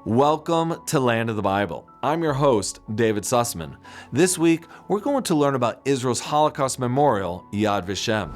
Welcome to Land of the Bible. I'm your host, David Sussman. This week, we're going to learn about Israel's Holocaust memorial, Yad VaShem.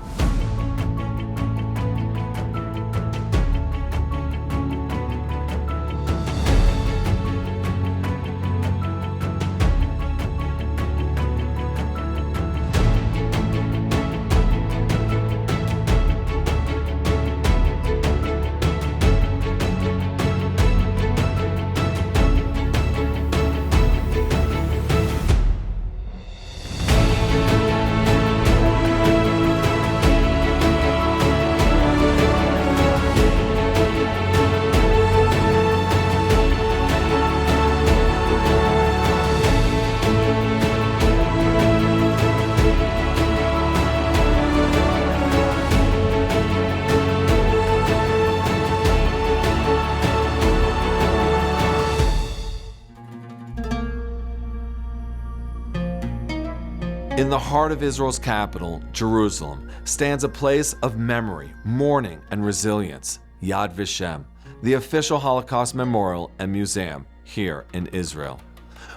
In the heart of Israel's capital, Jerusalem, stands a place of memory, mourning, and resilience, Yad VaShem, the official Holocaust memorial and museum here in Israel.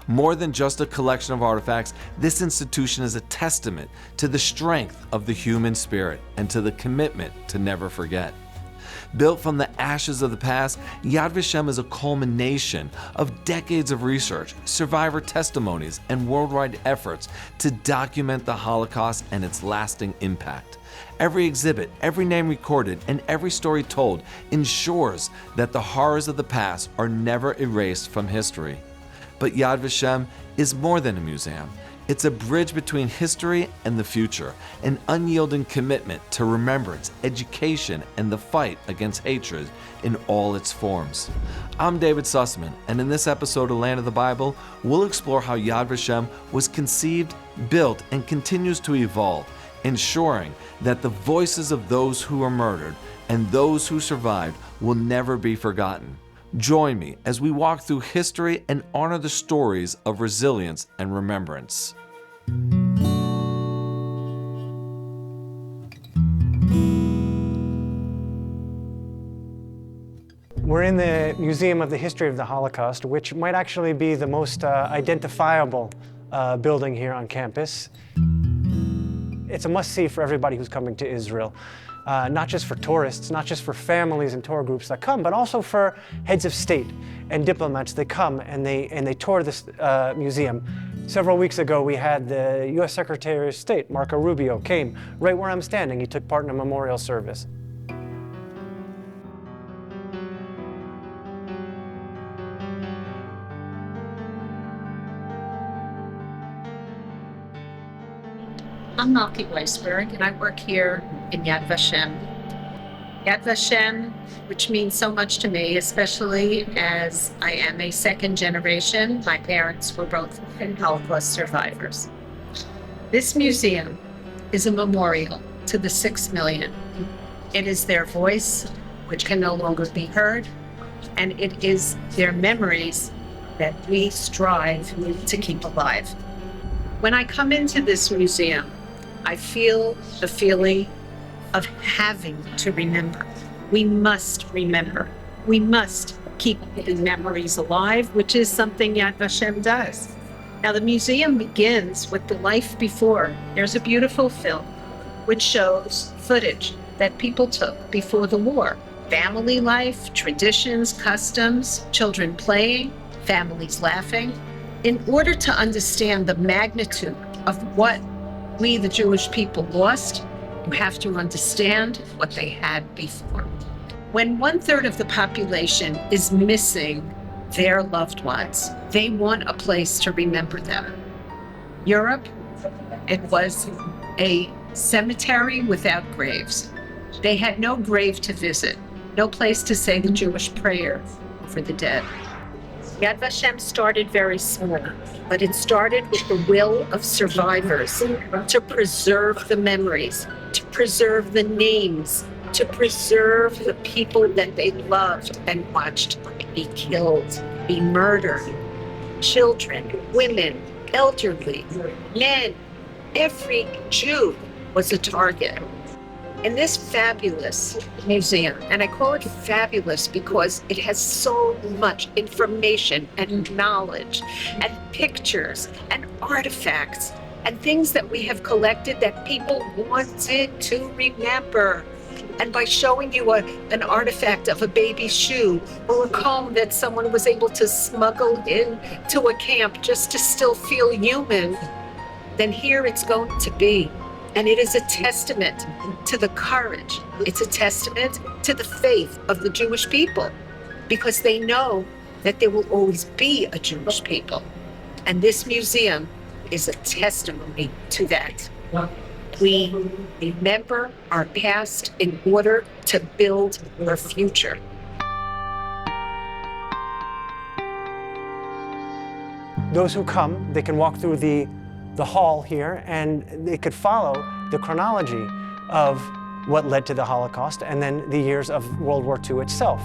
More than just a collection of artifacts, this institution is a testament to the strength of the human spirit and to the commitment to never forget. Built from the ashes of the past, Yad VaShem is a culmination of decades of research, survivor testimonies, and worldwide efforts to document the Holocaust and its lasting impact. Every exhibit, every name recorded, and every story told ensures that the horrors of the past are never erased from history. But Yad VaShem is more than a museum. It's a bridge between history and the future, an unyielding commitment to remembrance, education, and the fight against hatred in all its forms. I'm David Sussman, and in this episode of Land of the Bible, we'll explore how Yad VaShem was conceived, built, and continues to evolve, ensuring that the voices of those who were murdered and those who survived will never be forgotten. Join me as we walk through history and honor the stories of resilience and remembrance. We're in the Museum of the History of the Holocaust, which might actually be the most identifiable building here on campus. It's a must-see for everybody who's coming to Israel. Not just for tourists, not just for families and tour groups that come, but also for heads of state and diplomats that come and they tour this museum. Several weeks ago, we had the U.S. Secretary of State, Marco Rubio, came right where I'm standing. He took part in a memorial service. I'm Malki Weisberg, and I work here in Yad VaShem. Yad VaShem, which means so much to me, especially as I am a second generation. My parents were both Holocaust survivors. This museum is a memorial to the 6 million. It is their voice, which can no longer be heard, and it is their memories that we strive to keep alive. When I come into this museum, I feel the feeling of having to remember. We must remember. We must keep the memories alive, which is something Yad VaShem does. Now, the museum begins with the life before. There's a beautiful film which shows footage that people took before the war. Family life, traditions, customs, children playing, families laughing. In order to understand the magnitude of what we, the Jewish people, lost, you have to understand what they had before. When 1/3 of the population is missing their loved ones, they want a place to remember them. Europe, it was a cemetery without graves. They had no grave to visit, no place to say the Jewish prayer for the dead. Yad VaShem started very small, but it started with the will of survivors to preserve the memories, to preserve the names, to preserve the people that they loved and watched be killed, be murdered. Children, women, elderly, men, every Jew was a target. In this fabulous museum, and I call it fabulous because it has so much information and knowledge and pictures and artifacts and things that we have collected that people wanted to remember. And by showing you an artifact of a baby shoe or a comb that someone was able to smuggle into a camp just to still feel human, then here it's going to be. And it is a testament to the courage. It's a testament to the faith of the Jewish people, because they know that there will always be a Jewish people. And this museum is a testimony to that. We remember our past in order to build our future. Those who come, they can walk through the hall here, and they could follow the chronology of what led to the Holocaust and then the years of World War II itself.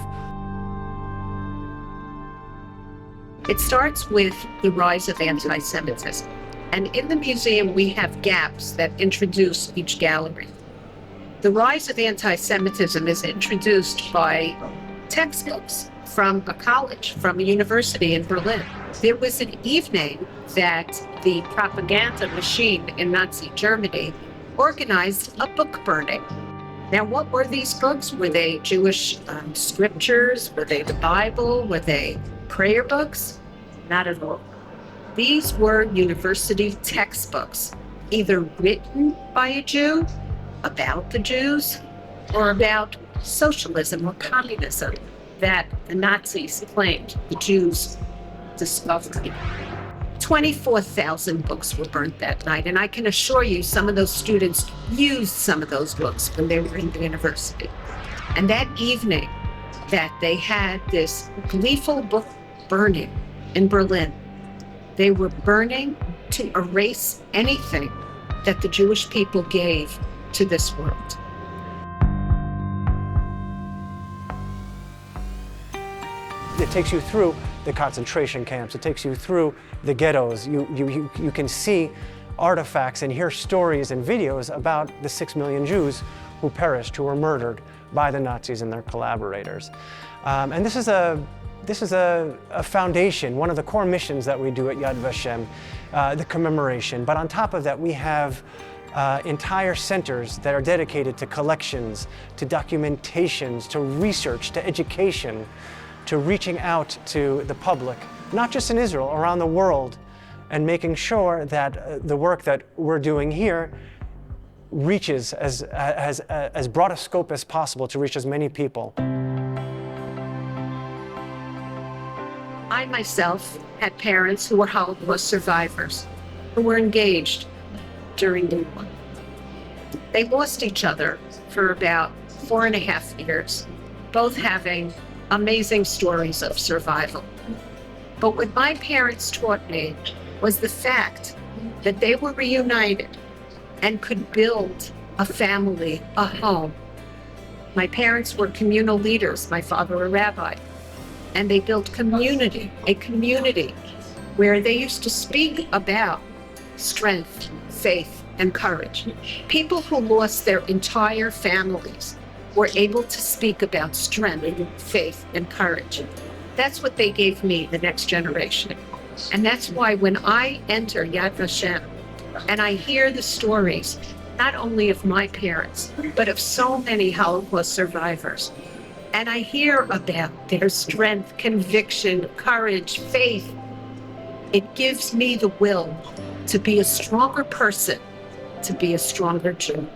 It starts with the rise of anti-Semitism. And in the museum, we have gaps that introduce each gallery. The rise of anti-Semitism is introduced by textbooks from a college, from a university in Berlin. There was an evening that the propaganda machine in Nazi Germany organized a book burning. Now, what were these books? Were they Jewish scriptures? Were they the Bible? Were they prayer books? Not at all. These were university textbooks, either written by a Jew, about the Jews, or about socialism or communism that the Nazis claimed the Jews discovered. 24,000 books were burnt that night, and I can assure you some of those students used some of those books when they were in the university. And that evening that they had this gleeful book burning in Berlin, they were burning to erase anything that the Jewish people gave to this world. It takes you through the concentration camps. It takes you through the ghettos. You can see artifacts and hear stories and videos about the 6 million Jews who perished, who were murdered by the Nazis and their collaborators. And this is a foundation, one of the core missions that we do at Yad VaShem, the commemoration. But on top of that, we have entire centers that are dedicated to collections, to documentations, to research, to education, to reaching out to the public, not just in Israel, around the world, and making sure that the work that we're doing here reaches as broad a scope as possible to reach as many people. I myself had parents who were Holocaust survivors, who were engaged during the war. They lost each other for about 4.5 years, both having amazing stories of survival. But what my parents taught me was the fact that they were reunited and could build a family, a home. My parents were communal leaders, my father a rabbi, and they built community, a community where they used to speak about strength, faith, and courage. People who lost their entire families were able to speak about strength, faith, and courage. That's what they gave me, the next generation. And that's why when I enter Yad VaShem and I hear the stories, not only of my parents, but of so many Holocaust survivors, and I hear about their strength, conviction, courage, faith, it gives me the will to be a stronger person, to be a stronger Jew.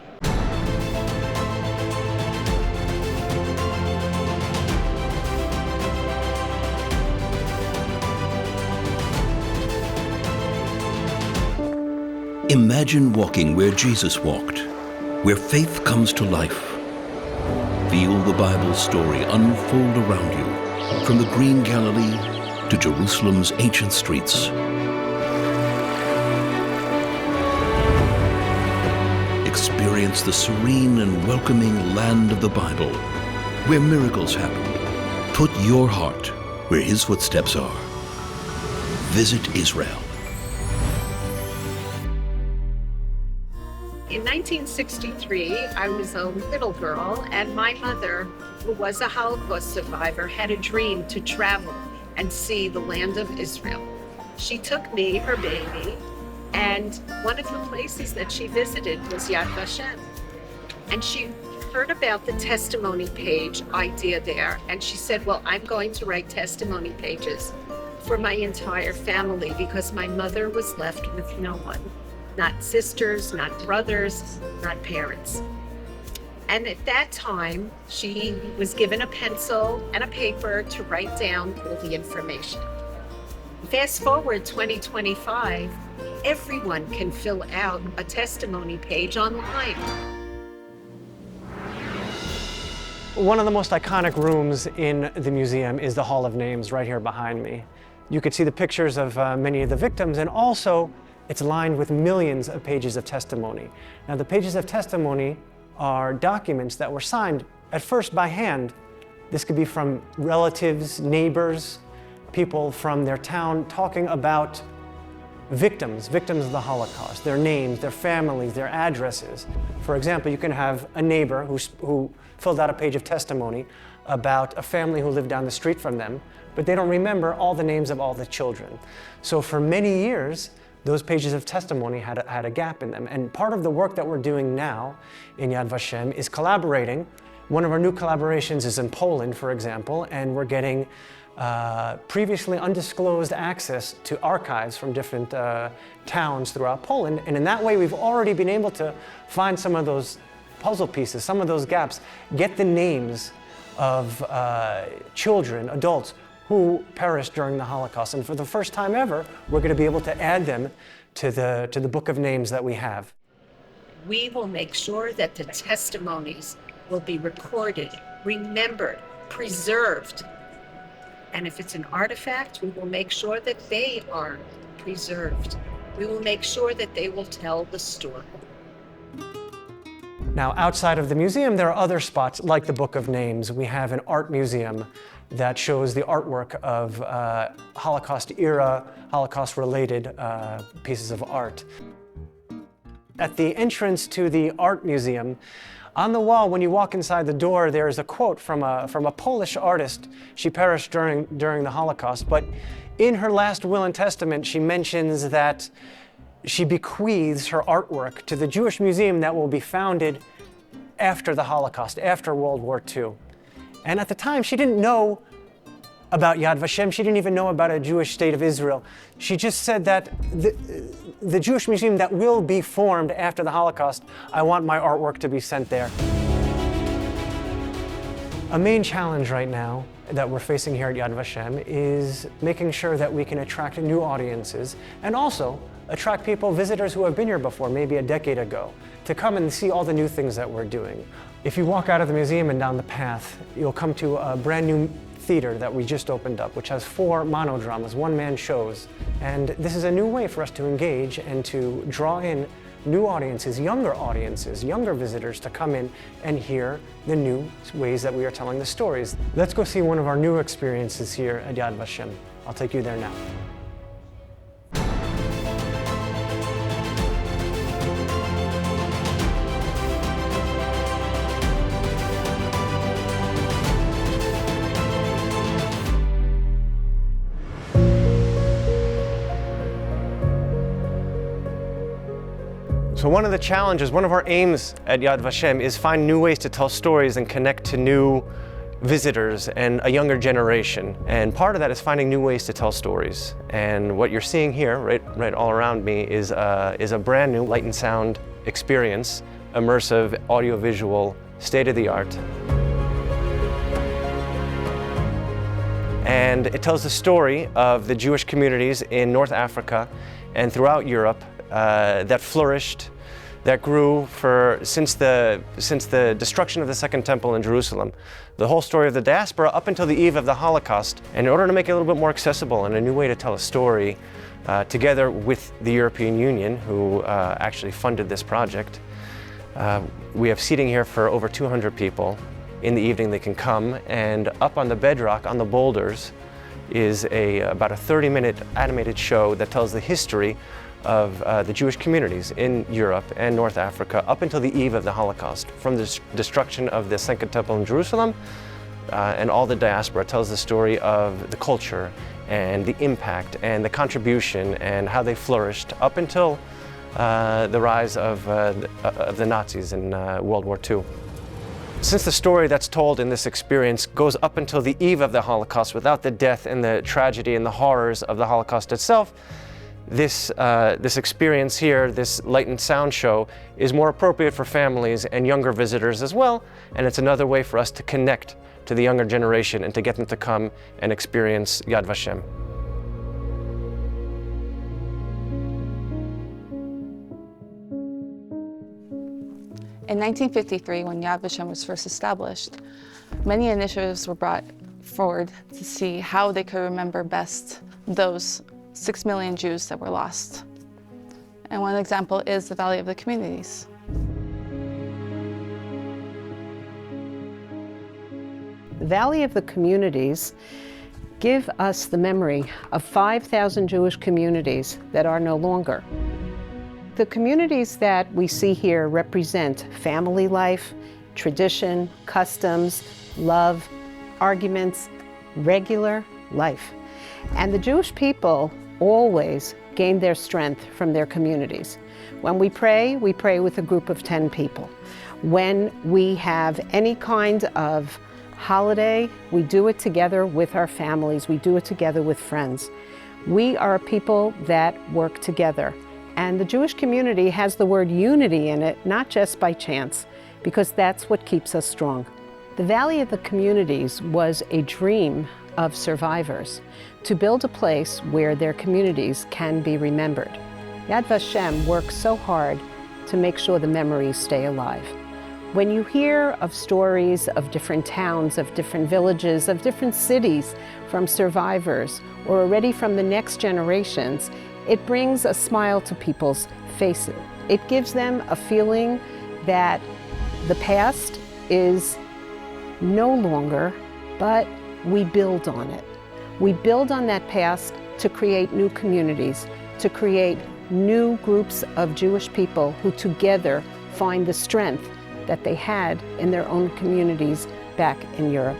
Imagine walking where Jesus walked, where faith comes to life. Feel the Bible story unfold around you, from the green Galilee to Jerusalem's ancient streets. Experience the serene and welcoming land of the Bible, where miracles happen. Put your heart where His footsteps are. Visit Israel. In 1963, I was a little girl, and my mother, who was a Holocaust survivor, had a dream to travel and see the land of Israel. She took me, her baby, and one of the places that she visited was Yad VaShem. And she heard about the testimony page idea there, and she said, well, I'm going to write testimony pages for my entire family because my mother was left with no one. Not sisters, not brothers, not parents. And at that time, she was given a pencil and a paper to write down all the information. Fast forward 2025, everyone can fill out a testimony page online. One of the most iconic rooms in the museum is the Hall of Names right here behind me. You could see the pictures of many of the victims, and also it's lined with millions of pages of testimony. Now, the pages of testimony are documents that were signed at first by hand. This could be from relatives, neighbors, people from their town talking about victims of the Holocaust, their names, their families, their addresses. For example, you can have a neighbor who filled out a page of testimony about a family who lived down the street from them, but they don't remember all the names of all the children. So for many years, those pages of testimony had a gap in them. And part of the work that we're doing now in Yad VaShem is collaborating. One of our new collaborations is in Poland, for example, and we're getting previously undisclosed access to archives from different towns throughout Poland. And in that way, we've already been able to find some of those puzzle pieces, some of those gaps, get the names of children, adults, who perished during the Holocaust. And for the first time ever, we're going to be able to add them to the book of names that we have. We will make sure that the testimonies will be recorded, remembered, preserved. And if it's an artifact, we will make sure that they are preserved. We will make sure that they will tell the story. Now, outside of the museum, there are other spots like the Book of Names. We have an art museum that shows the artwork of Holocaust-era, Holocaust-related pieces of art. At the entrance to the art museum, on the wall, when you walk inside the door, there's a quote from a Polish artist. She perished during the Holocaust, but in her last will and testament, she mentions that she bequeaths her artwork to the Jewish museum that will be founded after the Holocaust, after World War II. And at the time, she didn't know about Yad VaShem. She didn't even know about a Jewish state of Israel. She just said that the Jewish museum that will be formed after the Holocaust, I want my artwork to be sent there. A main challenge right now that we're facing here at Yad VaShem is making sure that we can attract new audiences and also attract people, visitors who have been here before, maybe a decade ago, to come and see all the new things that we're doing. If you walk out of the museum and down the path, you'll come to a brand new theater that we just opened up, which has 4 monodramas, one-man shows. And this is a new way for us to engage and to draw in new audiences, younger visitors to come in and hear the new ways that we are telling the stories. Let's go see one of our new experiences here at Yad VaShem. I'll take you there now. So one of the challenges, one of our aims at Yad VaShem is find new ways to tell stories and connect to new visitors and a younger generation. And part of that is finding new ways to tell stories. And what you're seeing here, right all around me, is a brand new light and sound experience, immersive, audiovisual, state-of-the-art. And it tells the story of the Jewish communities in North Africa and throughout Europe that flourished, that grew since the destruction of the Second Temple in Jerusalem. The whole story of the diaspora up until the eve of the Holocaust. And in order to make it a little bit more accessible and a new way to tell a story, together with the European Union, who actually funded this project, we have seating here for over 200 people. In the evening they can come, and up on the bedrock, on the boulders, is about a 30-minute animated show that tells the history of the Jewish communities in Europe and North Africa up until the eve of the Holocaust. From the destruction of the Second Temple in Jerusalem and all the diaspora tells the story of the culture and the impact and the contribution and how they flourished up until the rise of the Nazis in World War II. Since the story that's told in this experience goes up until the eve of the Holocaust without the death and the tragedy and the horrors of the Holocaust itself, this experience here, this light and sound show, is more appropriate for families and younger visitors as well, and it's another way for us to connect to the younger generation and to get them to come and experience Yad VaShem. In 1953, when Yad VaShem was first established, many initiatives were brought forward to see how they could remember best those 6 million Jews that were lost. And one example is the Valley of the Communities. The Valley of the Communities give us the memory of 5,000 Jewish communities that are no longer. The communities that we see here represent family life, tradition, customs, love, arguments, regular life. And the Jewish people always gain their strength from their communities. When we pray with a group of 10 people. When we have any kind of holiday, we do it together with our families, we do it together with friends. We are a people that work together. And the Jewish community has the word unity in it, not just by chance, because that's what keeps us strong. The Valley of the Communities was a dream of survivors to build a place where their communities can be remembered. Yad VaShem works so hard to make sure the memories stay alive. When you hear of stories of different towns, of different villages, of different cities from survivors, or already from the next generations, it brings a smile to people's faces. It gives them a feeling that the past is no longer, but we build on it. We build on that past to create new communities, to create new groups of Jewish people who together find the strength that they had in their own communities back in Europe.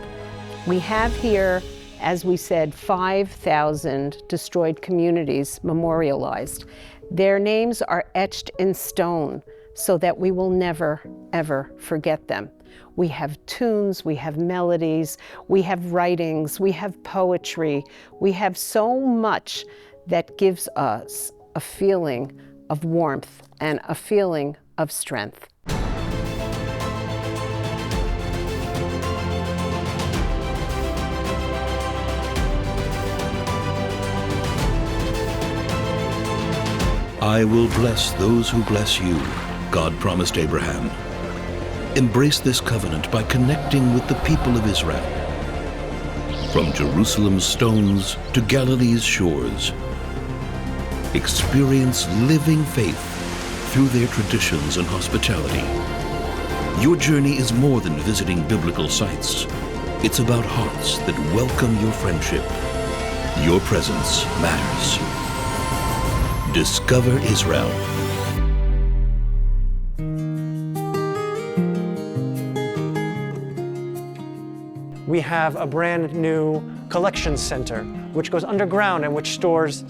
We have here, as we said, 5,000 destroyed communities memorialized. Their names are etched in stone so that we will never, ever forget them. We have tunes, we have melodies, we have writings, we have poetry. We have so much that gives us a feeling of warmth and a feeling of strength. I will bless those who bless you, God promised Abraham. Embrace this covenant by connecting with the people of Israel. From Jerusalem's stones to Galilee's shores, experience living faith through their traditions and hospitality. Your journey is more than visiting biblical sites. It's about hearts that welcome your friendship. Your presence matters. Discover Israel. We have a brand new collection center which goes underground and which stores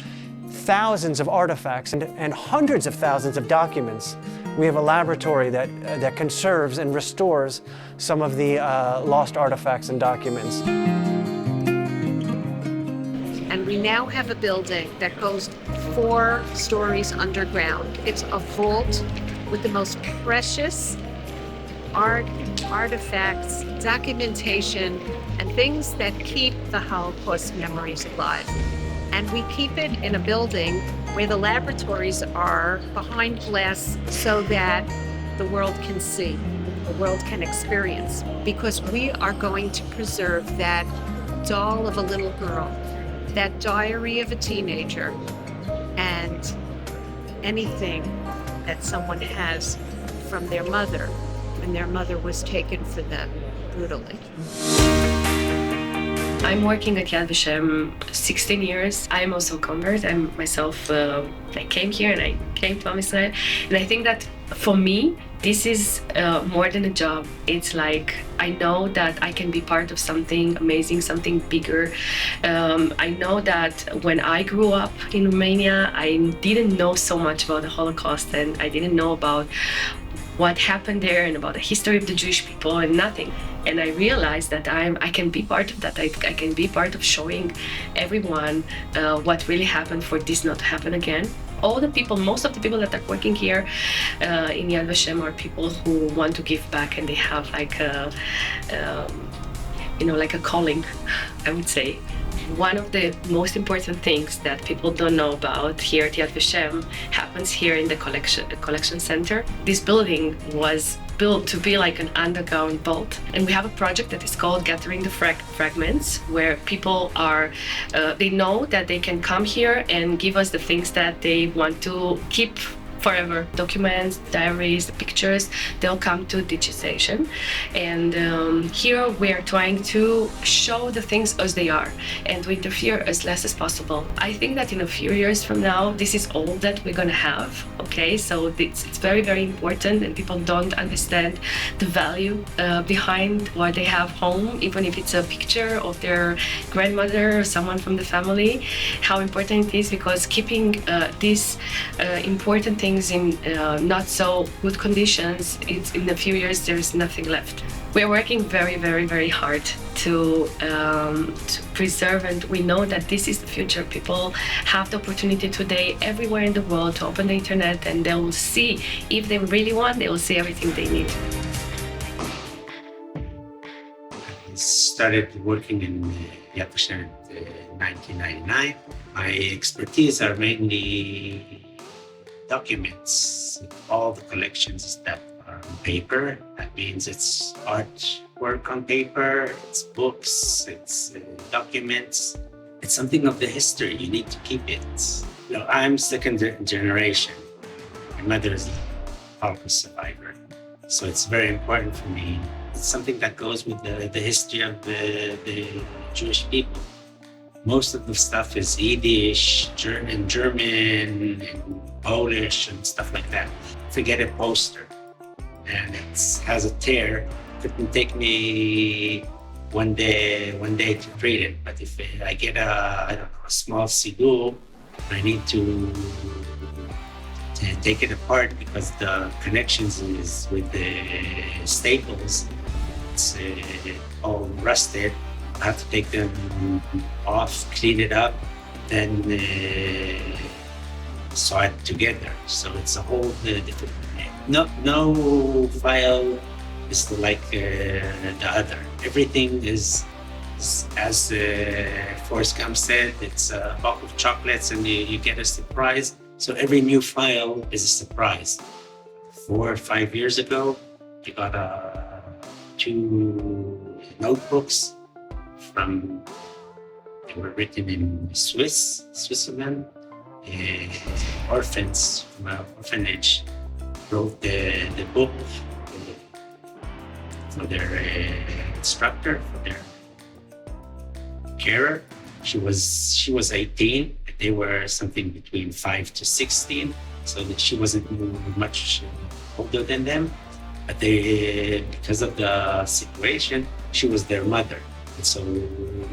thousands of artifacts and hundreds of thousands of documents. We have a laboratory that conserves and restores some of the lost artifacts and documents. And we now have a building that goes 4 stories underground. It's a vault with the most precious art, artifacts, documentation, and things that keep the Holocaust memories alive. And we keep it in a building where the laboratories are behind glass so that the world can see, the world can experience, because we are going to preserve that doll of a little girl, that diary of a teenager, and anything that someone has from their mother when their mother was taken from them brutally. I'm working at Yad VaShem 16 years. I'm also a convert. I'm myself, I came here and I came to Israel. And I think that for me, this is more than a job. It's like I know that I can be part of something amazing, something bigger. I know that when I grew up in Romania, I didn't know so much about the Holocaust, and I didn't know about what happened there and about the history of the Jewish people and nothing. And I realized that I can be part of that. I can be part of showing everyone what really happened for this not to happen again. All the people, most of the people that are working here in Yad VaShem are people who want to give back, and they have like a, like a calling, I would say. One of the most important things that people don't know about here at Yad VaShem happens here in the collection center. This building was built to be like an underground vault, and we have a project that is called Gathering the Fragments, where people are, they know that they can come here and give us the things that they want to keep forever. Documents, diaries, pictures, they'll come to digitization. And here we are trying to show the things as they are and to interfere as less as possible. I think that in a few years from now, this is all that we're gonna have, okay? So it's very, very important, and people don't understand the value behind what they have home, even if it's a picture of their grandmother or someone from the family, how important it is, because keeping these important things in not so good conditions, it's in a few years there's nothing left. We're working very, very, very hard to preserve, and we know that this is the future. People have the opportunity today everywhere in the world to open the internet, and they will see, if they really want, they will see everything they need. I started working in Yad VaShem in 1999. My expertise are mainly documents. All the collections that are on paper. That means it's artwork on paper, it's books, it's documents. It's something of the history. You need to keep it. I'm second generation. My mother is a Holocaust survivor, so it's very important for me. It's something that goes with the history of the Jewish people. Most of the stuff is Yiddish, German, and Polish and stuff like that. Forget a poster, and it has a tear. It can take me one day to read it. But if I get a small siddur, I need to take it apart because the connections is with the staples. It's all rusted. I have to take them off, clean it up, then sew it together. So it's a whole different. No file is like the other. Everything is as Forrest Gump said, it's a box of chocolates and you get a surprise. So every new file is a surprise. 4 or 5 years ago, I got 2 notebooks. They were written in Switzerland. Orphans from an orphanage wrote the book for their instructor, for their carer. She was 18. They were something between 5 to 16, so that she wasn't much older than them. But because of the situation, she was their mother. And so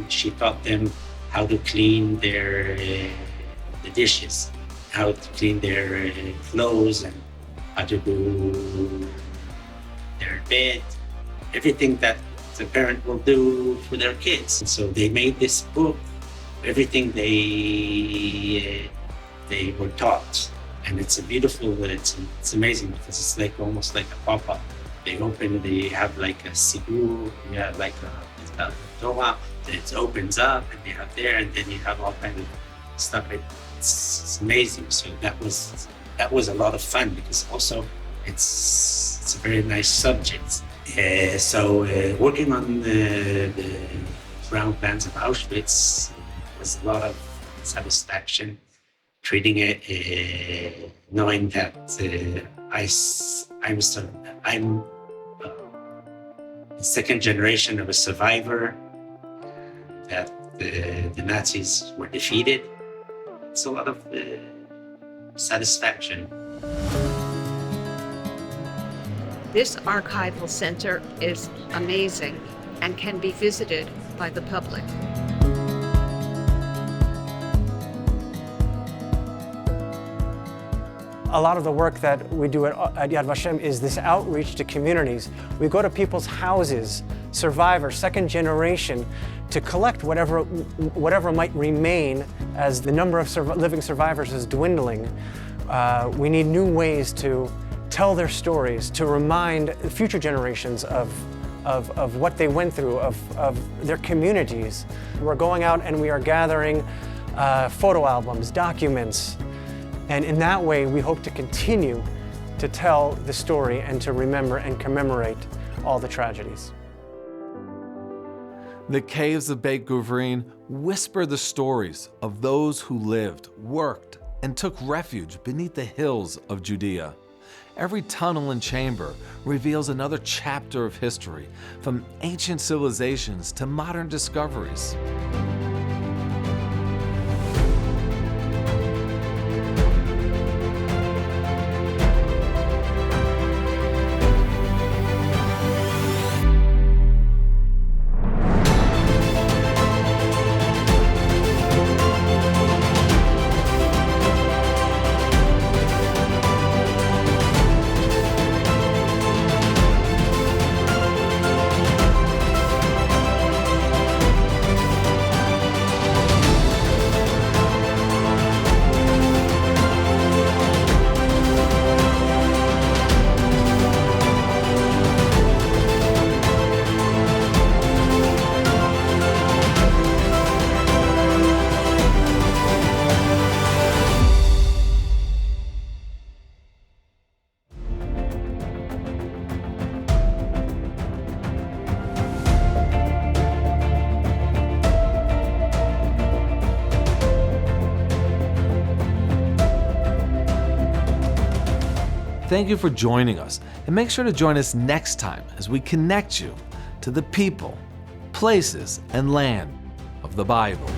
she taught them how to clean the dishes, how to clean their clothes, and how to do their bed, everything that the parent will do for their kids. And so they made this book, everything they were taught. And it's a beautiful, it's amazing because it's like almost like a pop-up. They have like a siddur, you have like a Torah, then it opens up and you have there, and then you have all kinds of stuff. It's amazing. So that was a lot of fun because also it's a very nice subject. So working on the ground plans of Auschwitz was a lot of satisfaction. Treating it, knowing that I'm the second generation of a survivor. that the Nazis were defeated. It's a lot of satisfaction. This archival center is amazing and can be visited by the public. A lot of the work that we do at Yad VaShem is this outreach to communities. We go to people's houses, survivors, second generation, to collect whatever might remain as the number of living survivors is dwindling. We need new ways to tell their stories, to remind future generations of what they went through, of their communities. We're going out and we are gathering photo albums, documents, and in that way we hope to continue to tell the story and to remember and commemorate all the tragedies. The caves of Beit Guvrin whisper the stories of those who lived, worked, and took refuge beneath the hills of Judea. Every tunnel and chamber reveals another chapter of history, from ancient civilizations to modern discoveries. Thank you for joining us, and make sure to join us next time as we connect you to the people, places, and land of the Bible.